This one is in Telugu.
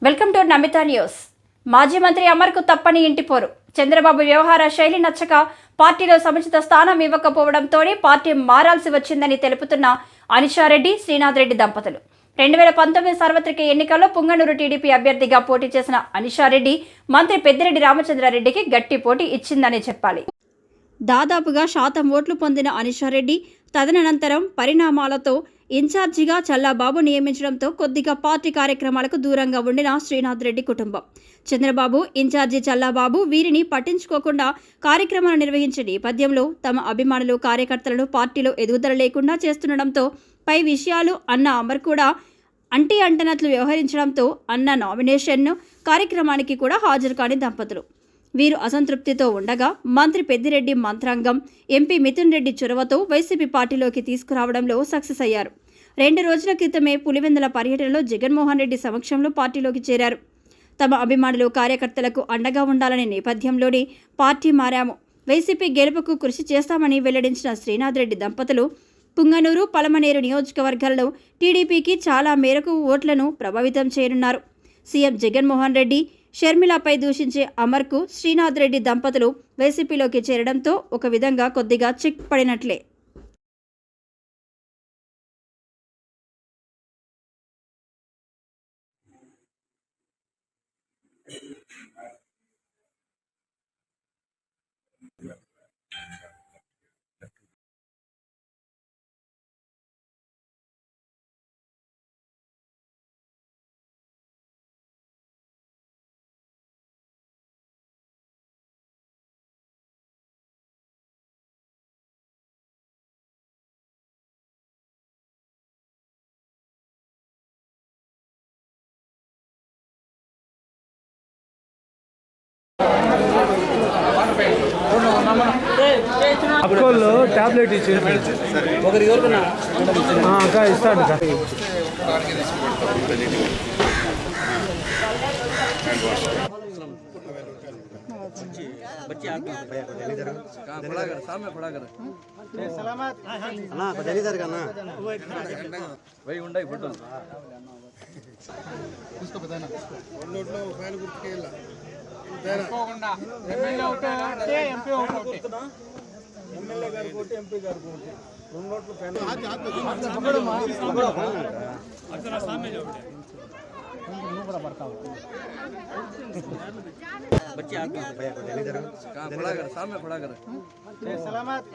Welcome to Namitha news. మాజీ మంత్రి అమర్కు తప్పని ఇంటిపోరు. చంద్రబాబు వ్యవహార శైలి నచ్చక పార్టీలో సముచిత స్థానం ఇవ్వకపోవడంతోనే పార్టీ మారాల్సి వచ్చిందని తెలుపుతున్న అనిషారెడ్డి, శ్రీనాథ్ రెడ్డి దంపతులు. 2019 సార్వత్రిక ఎన్నికల్లో పుంగనూరు టీడీపీ అభ్యర్థిగా పోటీ చేసిన అనిషారెడ్డి మంత్రి పెద్దిరెడ్డి రామచంద్రారెడ్డికి గట్టి పోటీ ఇచ్చిందని చెప్పాలి. దాదాపుగా శాతం ఓట్లు పొందిన అనిషారెడ్డి తదనంతరం పరిణామాలతో ఇన్ఛార్జిగా చల్లాబాబు నియమించడంతో కొద్దిగా పార్టీ కార్యక్రమాలకు దూరంగా ఉండిన శ్రీనాథ్ రెడ్డి కుటుంబం. చంద్రబాబు, ఇన్ఛార్జి చల్లాబాబు వీరిని పట్టించుకోకుండా కార్యక్రమాలు నిర్వహించే నేపథ్యంలో తమ అభిమానులు, కార్యకర్తలను పార్టీలో ఎదుగుదల లేకుండా చేస్తుండటంతో పై విషయాలు అన్న అమర్ కూడా అంటనట్లు వ్యవహరించడంతో అన్న నామినేషన్ కార్యక్రమానికి కూడా హాజరు కాని దంపతులు. వీరు అసంతృప్తితో ఉండగా మంత్రి పెద్దిరెడ్డి మంత్రాంగం, ఎంపీ మిథున్ రెడ్డి చొరవతో వైసీపీ పార్టీలోకి తీసుకురావడంలో సక్సెస్ అయ్యారు. 2 రోజుల క్రితమే పులివెందుల పర్యటనలో జగన్మోహన్ రెడ్డి సమక్షంలో పార్టీలోకి చేరారు. తమ అభిమానులు, కార్యకర్తలకు అండగా ఉండాలనే నేపథ్యంలోనే పార్టీ మారాము, వైసీపీ గెలుపుకు కృషి చేస్తామని వెల్లడించిన శ్రీనాథ్ రెడ్డి దంపతులు పుంగనూరు, పలమనేరు నియోజకవర్గాల్లో టీడీపీకి చాలా మేరకు ఓట్లను ప్రభావితం చేయనున్నారు. సీఎం జగన్మోహన్ రెడ్డి, షర్మిలపై దూషించే అమర్కు శ్రీనాథ్ రెడ్డి దంపతులు వైసీపీలోకి చేరడంతో ఒక విధంగా కొద్దిగా చిక్ పడినట్లే. అక్కోళ్ళు టాబ్లెట్ ఇచ్చి ఒకరికి అక్క ఇస్తాడు అక్క. ఎమ్మెల్యే గారు కోటి, ఎంపీ గారు కోటి, 2 ఓట్లు పైన కూడా పడతావు. సలామత్